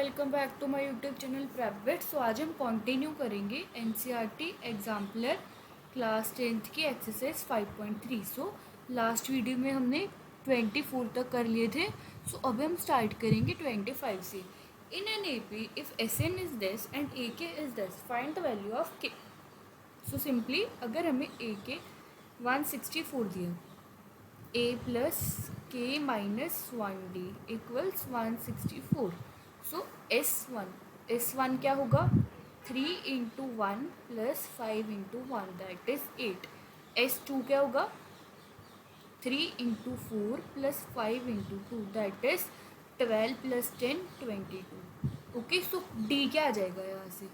Welcome back to my YouTube channel Prepbit. So आज हम continue करेंगे एनसीईआरटी एग्जाम्पलर क्लास 10th की exercise 5.3। So last video में हमने 24 तक कर लिए थे। सो अब हम स्टार्ट करेंगे 25 से। In an AP if S n is this and a k is this find the value of k. So simply अगर हमें ए के 164 दिया, a plus k minus 1d equals 164। So S one क्या होगा, 3 into 1 plus 5 into 1 that is 8। S2 क्या होगा, 3 into 4 plus 5 into 2 that is 12 plus 10 22। Okay, so D क्या आ जाएगा यहाँ से,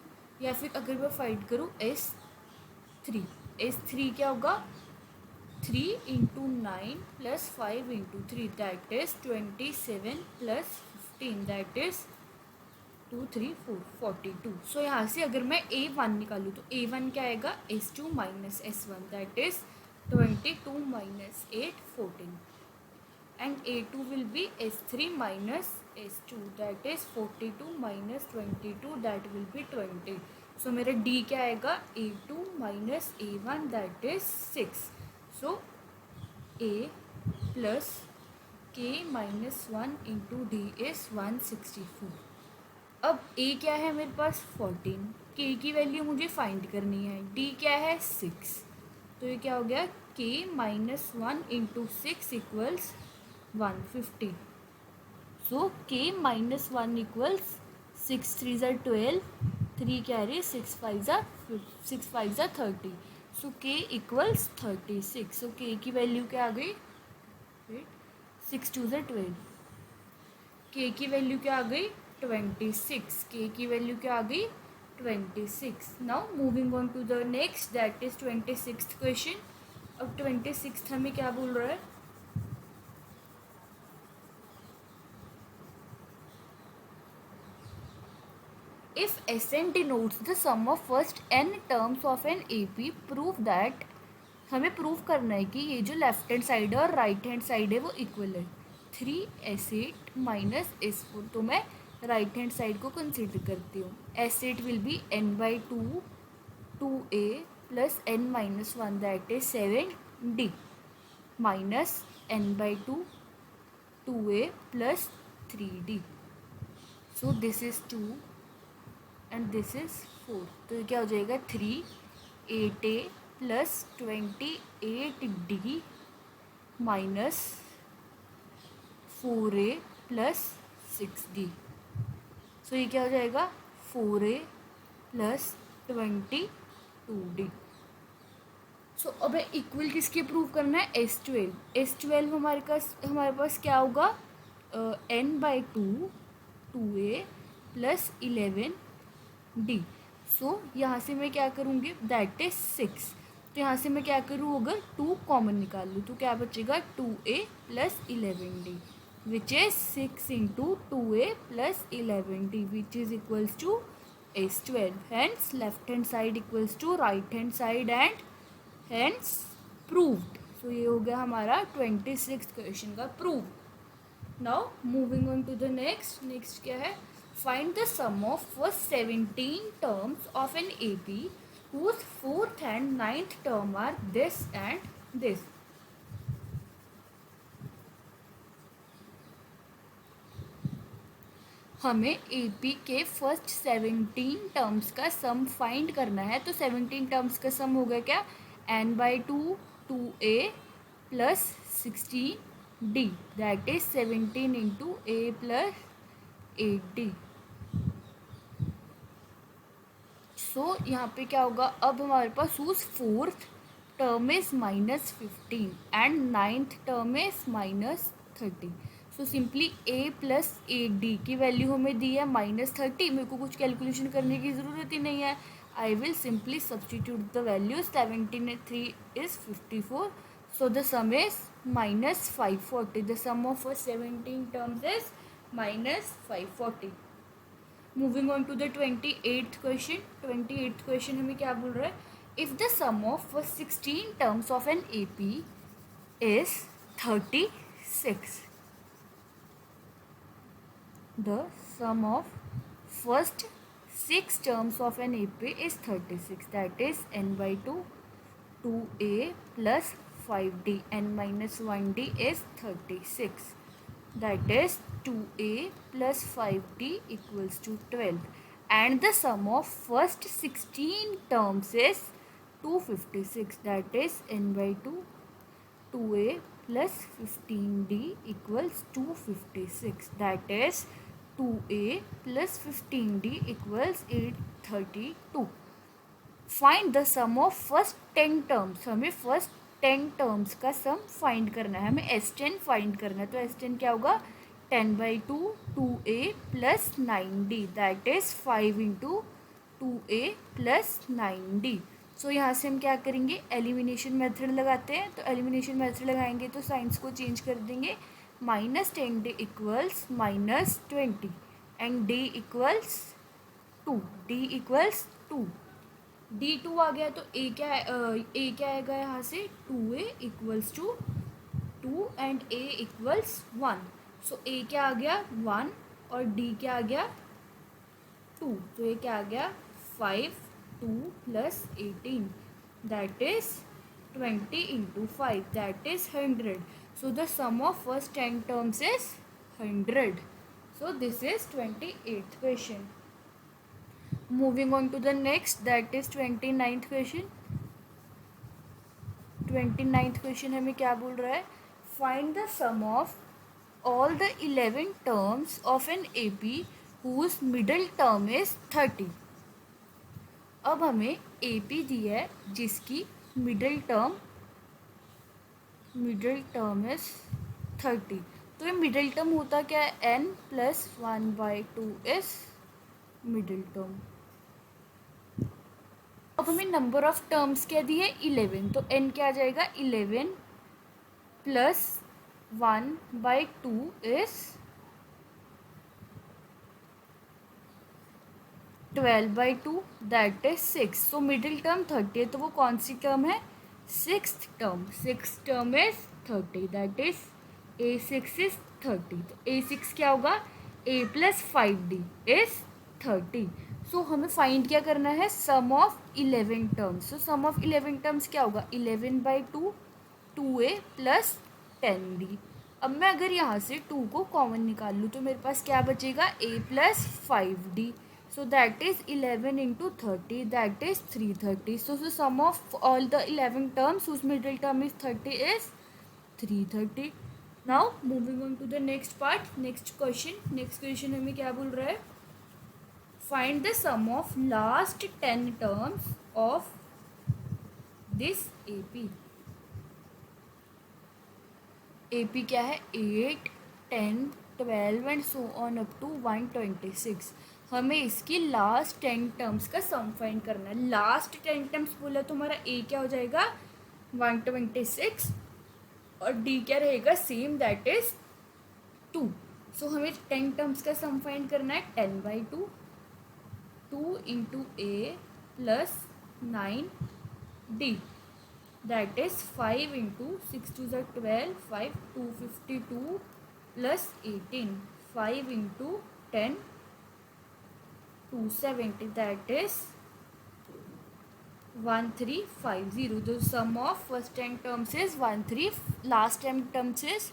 या फिर अगर मैं फाइंड करूँ एस थ्री क्या होगा, 3 into 9 plus 5 into 3 that is 27 plus 15 that is 2 3 4 42। सो यहाँ से अगर मैं A1 निकालूँ तो A1 क्या आएगा, S2 minus S1 that is 22 minus 8 14 and A2 will be S3 minus S2 that is 42 minus 22 that will be 20। सो मेरा D क्या आएगा, A2 minus A1 that is 6। So A plus k minus 1 into D is 164। अब A क्या है मेरे पास 14, K की value मुझे find करनी है, D क्या है 6। तो ये क्या हो गया, K माइनस 1 इंटू 6 इक्वल्स 150। सो K माइनस 1 इक्वल्स 6 3 ज़ा 12, 3 कैरी 6 5 ज़ा 30। सो K इक्वल्स 36। सो K की वैल्यू क्या आ गई, 6 2 ज़ा 12, K की वैल्यू क्या आ गई 26। K की वैल्यू क्या आ गई 26। Now moving on to the next that is 26th question. अब 26th हमें क्या बोल रहा है, if Sn denotes the sum of first n terms of an AP, prove that, हमें प्रूव करना है कि ये जो लेफ्ट हैंड साइड है और राइट हैंड साइड है वो इक्वल है। 3S8 माइनस S4, तो मैं राइट हैंड साइड को कंसिडर करती हूँ। S8 will be n/2 2a plus n minus 1 that is 7d minus n/2 2a plus 3d। So this is 2 and this is 4। तो क्या हो जाएगा 3 8a plus 28d minus 4a plus 6d। सो ये क्या हो जाएगा 4a प्लस 22d। सो अब equal किसके प्रूव करना है, S12 हमारे पास क्या होगा, n/2 2a प्लस 11d। सो यहाँ से मैं क्या करूँगी, दैट इज 6। तो यहाँ से मैं क्या करूँ, अगर 2 कॉमन निकाल लूँ तो क्या बचेगा 2a plus 11d which is 6 into 2a plus 11d which is equals to S12। Hence left hand side equals to right hand side and hence proved. So ये हो गया हमारा 26th क्वेश्चन का prove. Now moving on to the next क्या है, find the sum of first 17 terms of an AP whose 4th and 9th term are this and this। हमें AP के first 17 terms का सम फाइंड करना है। तो 17 terms का सम होगा क्या, n/2 2a plus 16d that is 17 into a plus 8d। So यहाँ पे क्या होगा, अब हमारे पास whose 4th term is -15 and 9th term is -30। So simply a plus AD की वैल्यू हमें दी है -30। मेरे को कुछ कैलकुलेशन करने की ज़रूरत ही नहीं है। I will simply substitute the value, 17 and 3 is 54। So the sum is -540। The sum of 17 terms is -540। Moving on to the 28th question. 28th question हमें क्या बोल रहा है, if the sum of 16 terms of an AP is 36, the sum of first 6 terms of an AP is 36. That is n by 2 2a plus 5d. n minus 1d is 36. That is 2a plus 5d equals to 12. And the sum of first 16 terms is 256. That is n by 2 2a plus 15d equals 256. That is 2a plus 15d equals 832. Find the sum of first 10 terms. हमें first 10 terms का sum find करना है. हमें S10 find करना है. तो S10 क्या होगा? 10 by 2 2a plus 9d. That is 5 into 2a plus 9d. सो यहाँ से हम क्या करेंगे? एलिमिनेशन मेथड लगाते हैं. तो एलिमिनेशन मेथड लगाएंगे तो साइंस को चेंज कर देंगे. -10d equals -20 and d equals 2. d equals 2. D2 आ गया तो A क्या आएगा यहाँ से? 2a equals to 2 and A equals 1. So A क्या आ गया? 1 और D क्या आ गया? 2. तो ये क्या आ गया? 5 2 plus 18. That is 20 into 5. That is 100. So the sum of first 10 terms is 100. So this is 28th question. Moving on to the next, that is 29th question. 29th question हमें क्या बोल रहा है? Find the sum of all the 11 terms of an AP whose middle term is 30. अब हमें AP दी है जिसकी middle term is 30. तो ये मिडल टर्म होता क्या है? n plus 1/2 is middle term. अब हमें नंबर ऑफ टर्म्स क्या दी है? 11. तो n क्या आ जाएगा? 11 plus 1/2 is 12/2. That is 6. So middle term 30 है तो वो कौन सी टर्म है? 6th term. 6th term is 30. That is A6 is 30. तो A6 क्या होगा? A plus 5d is 30. सो हमें फाइंड क्या करना है? Sum of 11 terms. So sum of 11 terms क्या होगा? 11/2 2a प्लस 10d. अब मैं अगर यहाँ से 2 को कॉमन निकाल लूँ तो मेरे पास क्या बचेगा? a plus 5d. So that is 11 into 30. That is 330. So sum of all the 11 terms whose middle term is 30 is 330. Now moving on to the next part. Next question हमें क्या बोल रहा है? Find the sum of last 10 terms of this AP. AP क्या है? 8 10 12 and so on up to 126. हमें इसकी last 10 terms का सम फाइंड करना है. लास्ट 10 टर्म्स बोला तो हमारा A क्या हो जाएगा? 126 और D क्या रहेगा? सेम. That is 2. सो हमें 10 टर्म्स का सम फाइंड करना है. 10/2 2 into a plus 9d. That is 5 into 6 to the 12 5 252 plus 18 5 into 10 270. That is 1350. The sum of first 10 terms is 13. Last 10 terms is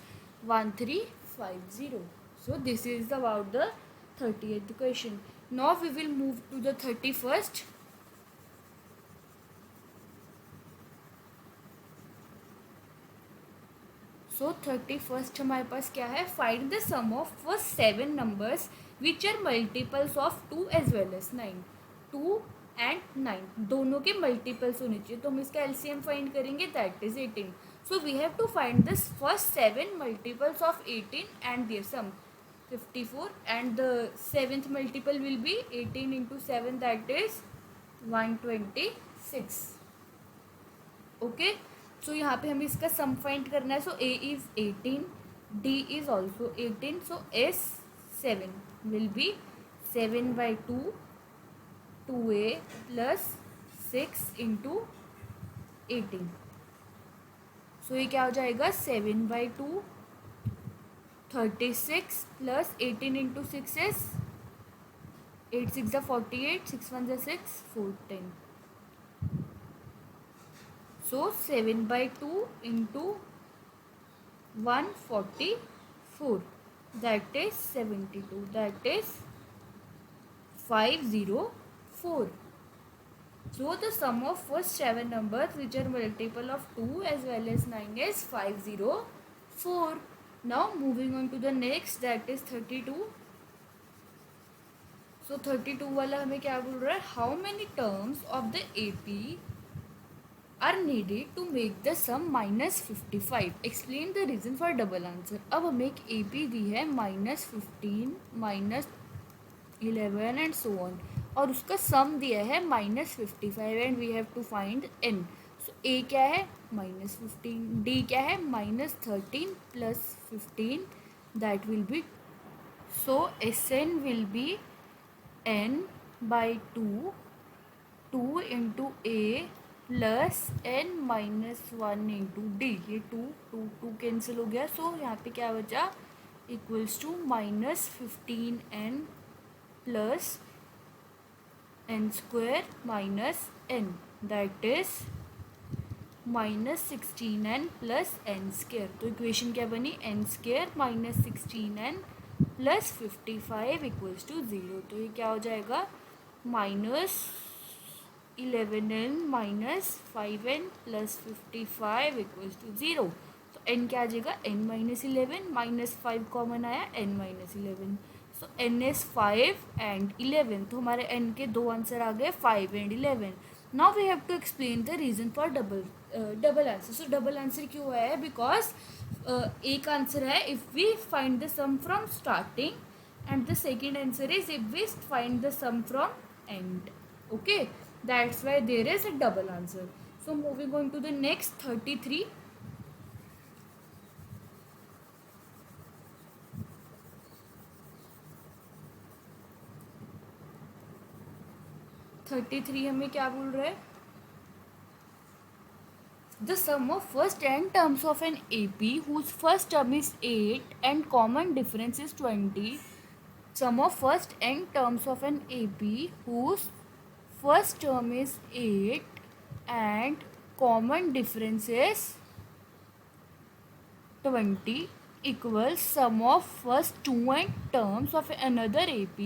1350. So this is about the 30th question. Now we will move to the 31st. So 31st हमारे पास क्या है? Find the sum of first 7 numbers which are multiples of 2 as well as 9. 2 and 9 दोनों के multiples होने चाहिए. तो हम इसका LCM find करेंगे. That is 18. So we have to find the first 7 multiples of 18 and their sum. 54 and the 7th multiple will be 18 into 7. That is 126. Okay. सो यहाँ पे हमें इसका सम फाइंड करना है. सो A is 18, D is also 18. So S7 will be 7/2 2a plus 6 into 18. सो ये क्या हो जाएगा? 7/2 36 plus 18 into 6 is 8 6 48, 6 1 6, 4 10. So 7/2 into 144, that is 72, that is 504. So the sum of first 7 numbers which are multiple of 2 as well as 9 is 504. Now moving on to the next, that is 32. So 32 वाला हमें क्या बोल रहा है, how many terms of the AP are needed to make the sum -55. Explain the reason for double answer. अब हमें एक AP दी है -15, -11 एंड सो ऑन, और उसका सम दिया है -55 and we have to find n. So A क्या है -15, D क्या है -13 + 15, that will be, so Sn will be n/2, 2 into A plus n-1 into D. ये 2 कैंसिल हो गया, सो यहाँ पे क्या बचा, equals to -15n plus n² minus n, that is -16n plus n². तो इक्वेशन क्या बनी, n² - 16n plus 55 equals to 0. तो ये क्या हो जाएगा, -11n - 5n plus 55 equals to 0. तो n क्या आ जाएगा, n-11, -5 कॉमन आया, n-11. So n is 5 and 11. तो हमारे n के दो आंसर आ गए, 5 and 11. Now we have to explain the reason for double answer. So double answer क्यों आया है, बिकॉज एक आंसर है if we find the sum from starting and the second answer is if we find the sum from end. Okay, that's why there is a double answer. So moving on to the next 33. 33 हमें क्या बोल रहा है, the sum of first n terms of an AP whose first term is 8 and common difference is 20. Sum of first n terms of an AP whose first term is 8 and common difference is 20 equals sum of first two n terms of another AP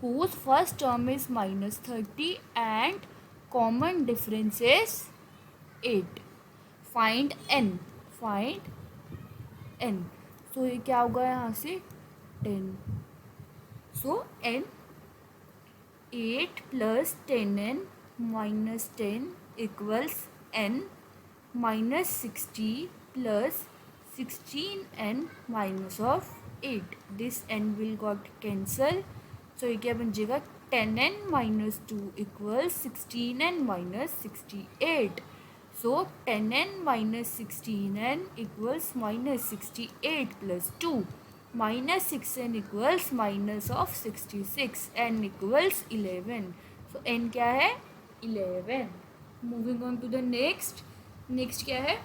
whose first term is -30 and common difference is 8. Find n. Find n. So ये क्या होगा यहाँ से 10. So n 8 plus 10n minus 10 equals n minus 60 plus 16n minus of 8. This n will got cancel. So ये क्या बन जाएगा, 10n minus 2 equals 16n minus 68. So 10n minus 16n equals minus 68 plus 2. Minus 6n equals minus of 66. n equals 11. So n क्या है, 11. Moving on to the next. Next क्या है,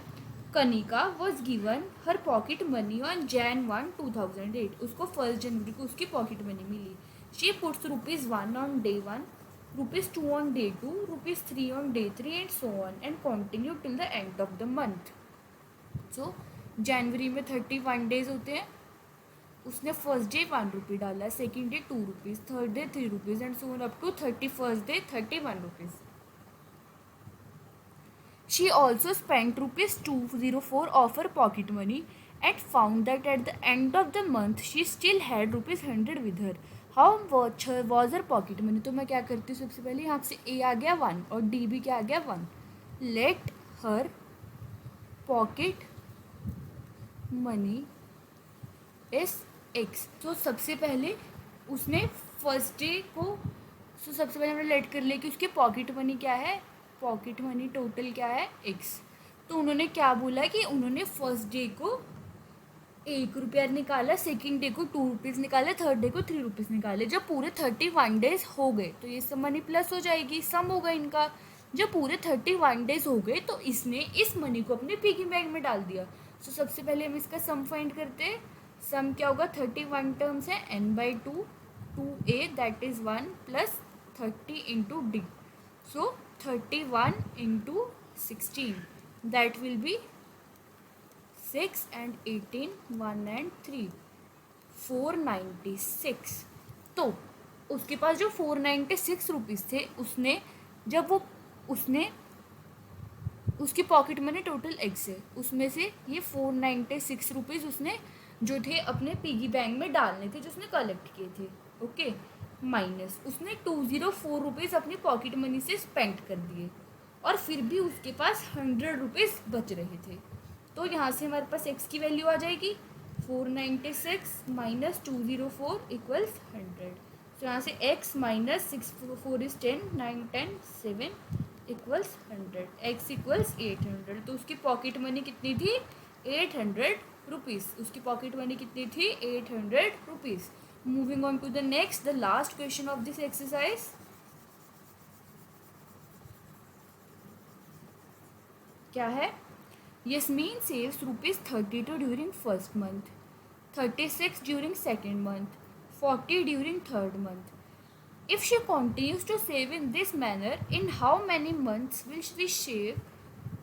Kanika was given her pocket money on Jan 1, 2008. उसको 1 जनवरी को उसकी pocket money मिली. She puts ₹1 on day 1, ₹2 on day 2, ₹3 on day 3 and so on and continue till the end of the month. So जनवरी में 31 days होते हैं. उसने फर्स्ट डे ₹1 डाला, second day ₹2, third day ₹3 and so on up to 31st day ₹31. She also spent ₹204 of her pocket money and found that at the end of the month she still had ₹100 with her. How much was her pocket money? तो मैं क्या करती हूँ, सबसे पहले यहाँ से A आ गया 1 और D भी क्या आ गया 1. Let her pocket money is X. तो सबसे पहले उसने फर्स्ट डे को, सबसे पहले हमने लेट कर लिया कि उसकी पॉकेट मनी क्या है, पॉकेट मनी टोटल क्या है x. तो उन्होंने क्या बोला कि उन्होंने फर्स्ट डे को ₹1 निकाला, सेकेंड डे को ₹2 निकाले, थर्ड डे को ₹3 निकाले. जब पूरे 31 डेज हो गए तो ये सब मनी प्लस हो जाएगी, सम होगा इनका. जब पूरे 31 डेज हो गए तो इसने इस मनी को अपने पिगी बैंक में डाल दिया. तो सबसे पहले हम इसका सम फाइंड करते हैं. सम क्या होगा, 31 टर्म्स है n/2 2a that is 1 plus 30 into d. So 31 into 16 that will be 6 and 18 1 and 3 496. तो उसके पास जो 496 रुपीज़ थे उसने उसकी पॉकेट मनी टोटल एक्स है, उसमें से ये 496 रुपीज़ उसने जो थे अपने पिगी बैंक में डालने थे जो उसने कलेक्ट किए थे, ओके, माइनस उसने 204 रुपीज़ अपनी पॉकेट मनी से स्पेंड कर दिए और फिर भी उसके पास 100 रुपीज़ बच रहे थे। तो यहाँ से हमारे पास एक्स की वैल्यू आ जाएगी 496 माइनस 204 इक्वल्स 100। तो यहाँ से x minus 6 4 is 10 9 10 7 equals 100, x equals 800। तो उसकी पॉकेट मनी कितनी थी 800 रुपीज़, उसकी पॉकेट मनी कितनी थी 800 rupees. Moving on to the next, the last question of this exercise. क्या है? Yasmin saves ₹32 during first month, 36 during second month, 40 during third month. If she continues to save in this manner, in how many months will she save?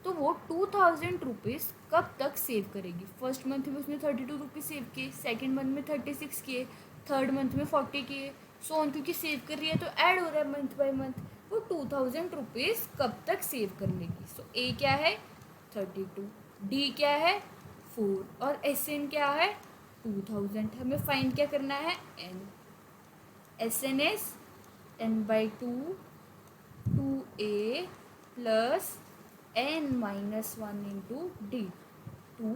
तो वो 2000 rupees कब तक save करेगी? First month में उसने 32 rupees save किए, second month में 36 किए, थर्ड मंथ में 40 किए, सो ऑन, क्योंकि सेव कर रही है तो ऐड हो रहा है मंथ बाय मंथ। वो 2000 रुपीज़ कब तक सेव कर लेगी? सो ए क्या है 32, डी क्या है 4 और एस एन क्या है 2000। हमें फाइंड क्या करना है n. S n S n by 2 2a plus n minus 1 into d 2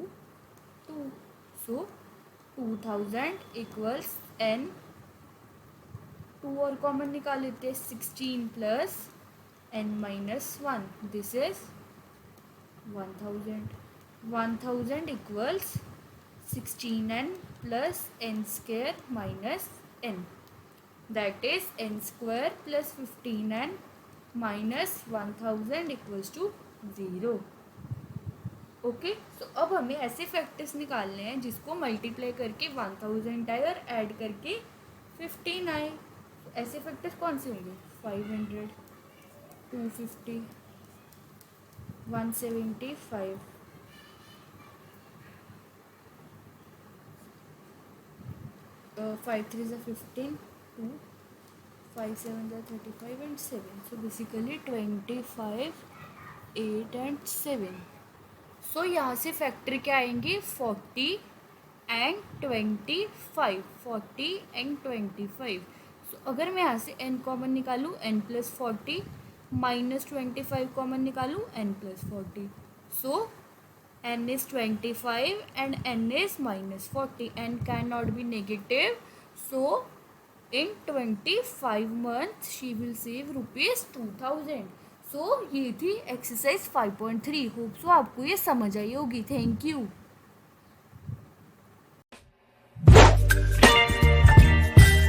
2। So 2000 equals n, 2 और कॉमन निकाल लेते हैं 16 plus n minus 1, this is 1000। 1000 equals 16n plus n square minus n, that is n square plus 15n minus 1000 equals to 0। Okay, सो अब हमें ऐसे factors निकालने हैं जिसको मल्टीप्लाई करके 1000 आए और ऐड करके 15 आए। तो ऐसे फैक्टर्स कौन से होंगे 500 250 175 5 3 15 2 5 7 35 and 7, so basically 25 8 and 7। सो यहाँ से फैक्टर क्या आएंगे 40 and 25, 40 and 25। सो अगर मैं यहाँ से n कॉमन निकालूँ n प्लस 40 माइनस 25 कॉमन निकालूँ n plus 40, so n is 25 and n is minus 40, n cannot be negative, so in 25 months she will save ₹2000। सो ये थी एक्सरसाइज 5.3। होप सो आपको ये समझ आई होगी। Thank you.